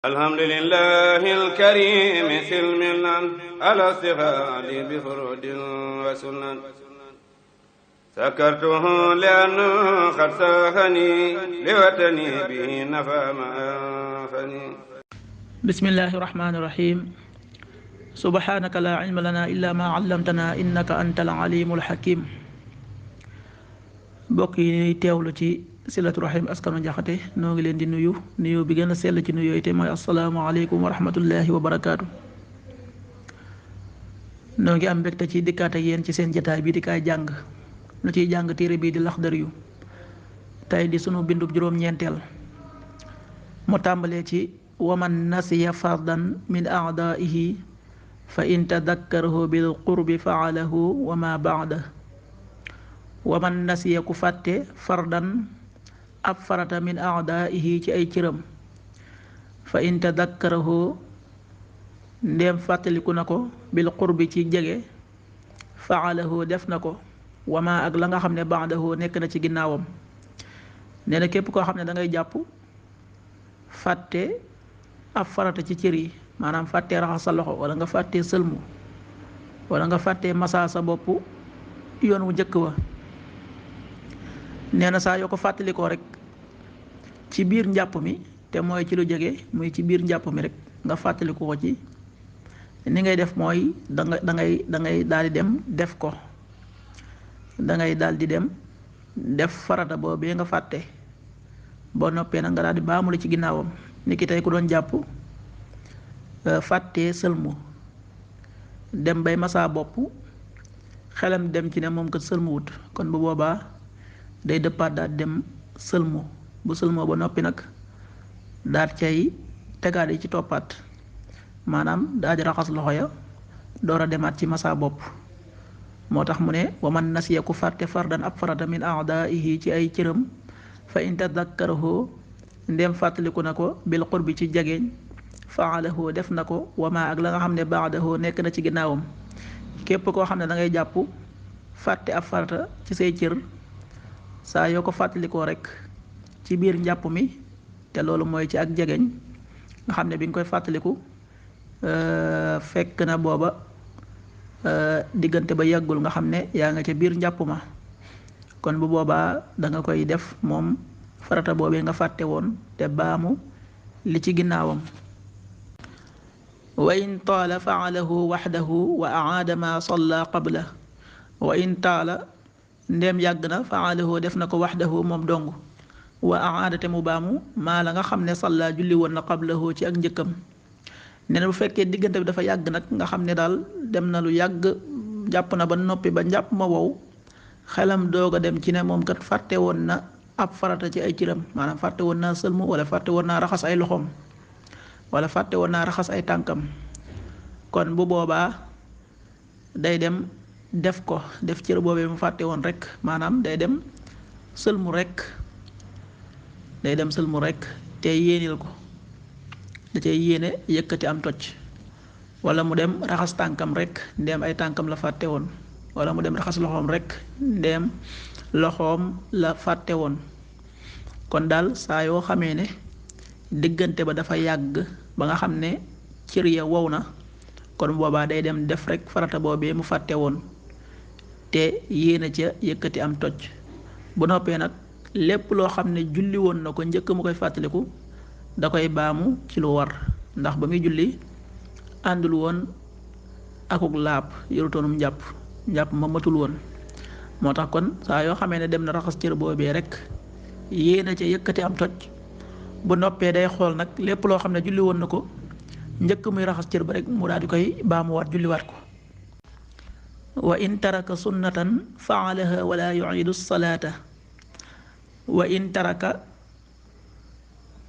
alhamdulillahi alkarimi silmilan ala sihadi bi furudin wa sunan sakartuhu lianna qad sahani liwatani bihi nafa ma anfani bismillahi rahmani rahim subhanaka la ilma lana illa ma allamtana innaka antal alimul hakim. mbokk yi teewlu ci silatu rahim askanu Jaxate noo ngi leen di nuyu bi gën a sell ci nuyoo te mooy asalaamaaleykum wa rahmatullahi wa barakaatu. noo ngi am mbégte ci dikkaat ak yéen ci seen jataay bi di kaay jàng lu ciy jàng téere bii di Laxdariyu tey di sunu bindub juróom-ñeenteel mu tàmbalee ci waman nasiya fardan min aadaihi fa in tadakkarahu bil qurbi faalahu wa ma baada waman nasiya ku fàtte fardan ab farata min aadaihi ci ay cëram fa in tadakkarahu ndéem fàttaliku na ko bil qurbi ci jege faalahu def na ko wama ak la nga xam ne baadahu nekk na ci ginnaawam. nee na képp koo xam ne da ngay jàpp fàtte ab farata ci cër yi, maanaam fàttee raxas sa loxo wala nga fàttee sëlmu wala nga fàttee masaa sa bopp yoon wu njëkk wa. nee na saa yoo ko fàttalikoo rek ci biir njàpp mi, te mooy ci lu jege muy ci biir njàpp mi rek nga fàttaliku ko ci, ni ngay def mooy dangay daal di dem def ko, dangay daal di dem def farata boobee nga fàtte. boo noppee nag nga daal di baamule ci ginnaawam. ni ki tey ku doon jàpp fàttee sëlmu dem bay masaa bopp xelam dem ci ne moom kat sëlmu wut, kon bu boobaa day dëppaat daal dem sëlmu. bu sëlmoo ba noppi nag daal cay tegaat yi ci toppaat, maanaam daal di raxas loxo ya door a demaat ci masaa bopp. moo tax mu ne wa man nasiya ku fàtte fardan ab farata min aadaihi ci ay cëram fa in tadakkarahu ndem fàttaliku na ko bil qurbi ci jegeeñ faalahu def na ko wama ak la nga xam ne baadahu nekk na ci ginnaawam. képp koo xam ne da ngay jàpp fàtte ab farata ci say cër, saa yoo ko fàttalikoo rek ci biir njàpp mi, te loolu mooy ci ak jegeñ nga xam ne bi nga koy fàttaliku fekk na booba diggante ba yàggul, nga xam ne yaa nga ca biir njàpp ma, kon bu boobaa da nga koy def moom farata boobee nga fàtte woon te baamu li ci ginnaawam. wa in taala faalahu waxdahu wa aada ma salla qabla wa in taala ndéem yàgg na faalahu def na ko waxdahu moom dong, wa aada te mu baamu maa la nga xam ne salla julli woon na qablahu ci ak njëkkam. nee na bu fekkee diggante bi dafa yàgg nag, nga xam ne daal dem na lu yàgg, jàpp na ba noppi ba njàpp ma wow, xelam doog a dem ci ne moom kat fàtte woon na ab farata ci ay cëram, maanaam fàtte woon naa sëlmu wala fàtte woon naa raxas ay loxoom wala fàtte woon naa raxas ay tànkam. kon bu boobaa day dem def ko, def cër boobee mu fàtte woon rek, maanaam day dem sëlmu rek, te yéenil ko, da cay yéene yëkkati am toj, wala mu dem raxas tànkam rek ndéem ay tànkam la fàtte woon, wala mu dem raxas loxoom rek ndéem loxoom la fàtte woon. kon daal saa yoo xamee ne diggante ba dafa yàgg ba nga xam ne cër ya wow na, kon boobaa day dem def rek farata boobee mu fàtte woon te yéene ca yëkkati am toj. bu noppee nag lépp loo xam ne julli woon na ko njëkk mu koy fàttaliku da koy baamu ci lu war, ndax ba muy julli àndul woon akuk laab, yorutoonum njàpp ma matul woon. moo tax kon saa yoo xamee ne dem na raxas cër boobee rek yéena ca yëkkati am toj, bu noppee day xool nag lépp loo xam ne julli woon na ko njëkk muy raxas cër ba rek mu daal di koy baamuwaat julliwaat ko. wa in taraka sunnatan faalaha wala yuidu salaata. wa in taraka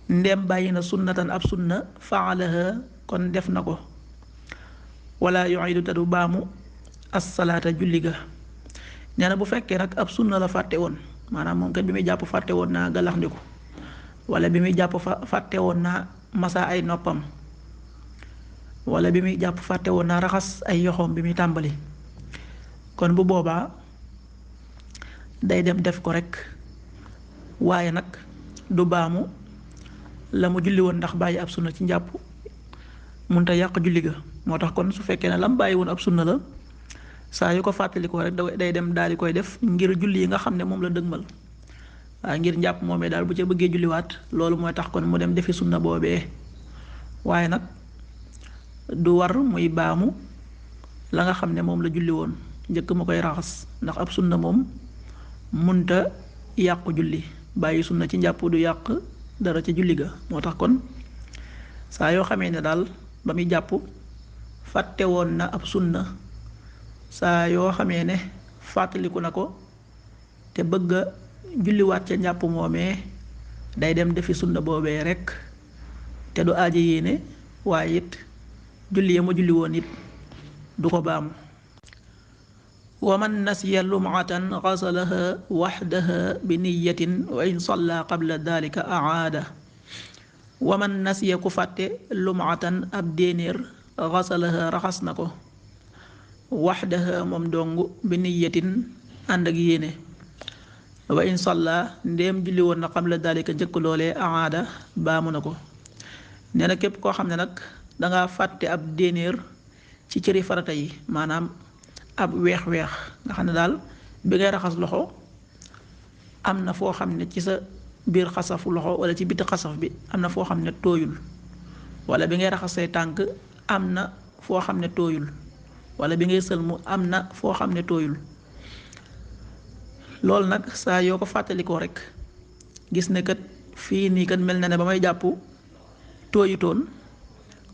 ndem bàyyi na sunnatan ab sunna faalaha kon def na ko, wala yuidu te du baamu assalaata julli ga. nee na bu fekkee nag ab sunna la fàtte woon, maanaam moom kat bi muy jàpp fàtte woon naa galaxndiku, wala bi muy jàpp fàtte woon naa masa ay noppam, wala bi muy jàpp fàtte woon naa raxas ay yoxoom bi muy tàmbali. kon bu boobaa day dem def ko rek, waaye nag du baamu la mu julli woon ndax bàyyi ab sunna ci njàpp munta yàq julli ga. moo tax kon su fekkee ne lam bàyyi woon ab sunna la saa yu ko fàttalikoo rek day dem daal di koy def ngir julli yi nga xam ne moom la dëgmal waaye ngir njàpp moomee daal bu ca bëggee julliwaat loolu mooy tax kon mu dem defi sunna boobee. waaye nag du war muy baamu la nga xam ne moom la julli woon njëkk ma koy raxas, ndax ab sunna moom munta yàqu julli. bàyyi sunna ci njàpp du yàq dara ca julli ga. moo tax kon saa yoo xamee ne daal ba muy jàpp fàtte woon na ab sunna, saa yoo xamee ne fàttaliku na ko te bëgg a julliwaat ca njàpp moomee day dem defi sunna boobee rekk te du aaja yéene, waaye it julli ya ma julli woon it du ko baamu. wa man nasiya lumatan xasalaha waxdaha bi niyatin wa in salla qabla dalika aada. wa man nasiya ku fàtte lumatan ab déenéer xasalaha raxas na ko waxdaha moom dong bi niyatin ànd ak yéene. wa in salla ndéem julli woon na qabla dalika njëkk loolee aada baamu na ko. nee na képp koo xam ne nag danga fàtte ab déenéer ci cëri farata yi, maanaam ab weex-weex nga xam ne daal bi ngay raxas loxo am na foo xam ne ci sa biir xasafu loxo wala ci biti xasaf bi am na foo xam ne tooyul, wala bi ngay raxas say tànk am na foo xam ne tooyul, wala bi ngay sëlmu am na foo xam ne tooyul. loolu nag saa yoo ko fàttalikoo rek gis ne kat fii nii kat mel na ne ba may jàpp tooyutoon,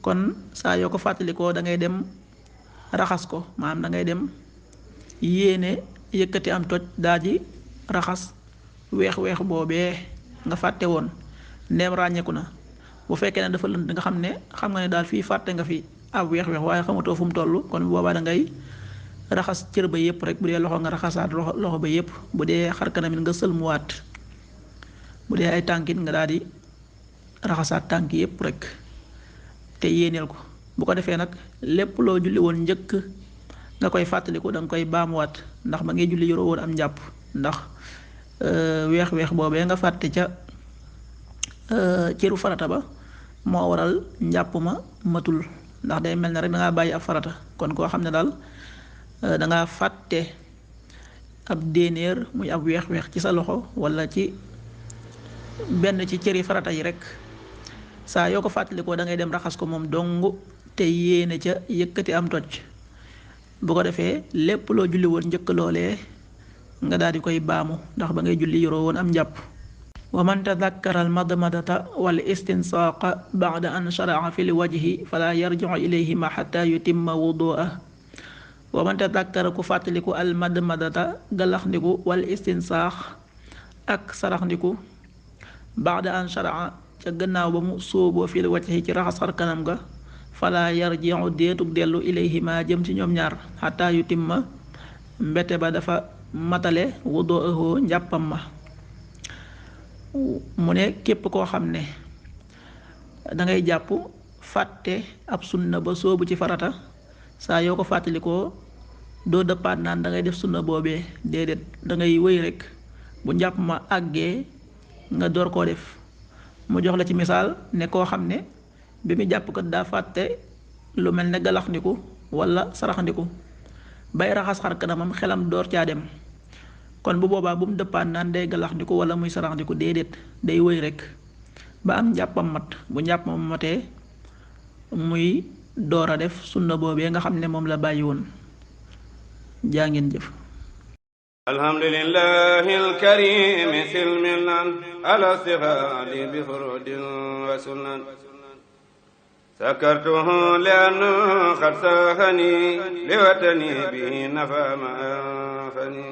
kon saa yoo ko fàttalikoo da ngay dem raxas ko, maanaam da ngay dem yéene yëkkati am toj daa ji raxas weex-weex boobee nga fàtte woon ndeem ràññeeku na. bu fekkee ne dafa lënd nga xam ne daal fii fàtte nga fi ab weex-weex waaye xamatoo fu mu toll, kon boobaa da ngay raxas cër ba yépp rek. bu dee loxo nga raxasaat loxo ba yépp, bu dee xar kanam it nga sëlmuwaat, bu dee ay tànkit nga daal di raxasaat tànk yépp rek te yéeneel ko. bu ko defee nag lépp loo julli woon njëkk nga koy fàttaliku da nga koy baamuwaat, ndax ba ngay julli yoroo woon am njàpp, ndax weex-weex boobee nga fàtte ca cëru farata ba moo waral njàpp ma matul, ndax day mel ne rek dangaa bàyyi ab farata. kon koo xam ne daal dangaa fàtte ab déenéer muy ab weex-weex ci sa loxo wala ci benn ci cëri farata yi rek, saa yoo ko fàttalikoo da ngay dem raxas ko moom dong te yéene ca yëkkati am toj. bu ko defee lépp loo julli woon njëkk loolee nga daal di koy baamu, ndax ba ngay julli yoroo woon am njàpp. wa man tadakkara al madmadata wal istinsaqa ba'da an shara'a fi lwajhi fala yarji'u ilayhima hatta yutimma wudu'ah. wa man tadakkara ku fàttaliku al madmadata galaxndiku wal istinsaax ak saraxndiku ba'da an shara'a ca gannaaw ba mu sóoboo fil wajhi ci raxas xar kanam ga fala yarji'u deetug dellu ilayhima jëm ci ñoom ñaar xataa yu timma mbete ba dafa matale wudu'ahu njàppam ma. mu ne képp koo xam ne dangay jàpp fàtte ab sunna ba sóobu ci farata, saa yoo ko fàttalikoo doo dëppaat naan dangay def sunna boobee, déedéet dangay wëy rek bu njàpp ma àggee nga door koo def. mu jox la ci misaal ne koo xam ne bi mu jàpp kat daa fàtte lu mel ne galaxndiku wala saraxndiku bay raxas xar kanamam xelam door caa dem, kon bu boobaa bu mu dëppaat naan day galaxndiku wala muy saraxndiku, déedéet day wëy rek ba am njàppam mat. bu njàppam matee muy door a def sunna boobee nga xam ne moom la bàyyi woon. jaa ngeen jëf. alhamdulillahil karim silmilan ala istighali bi furudin wa sunan sakartuhu li'anna qad sahani li watani bi nafa ma anfani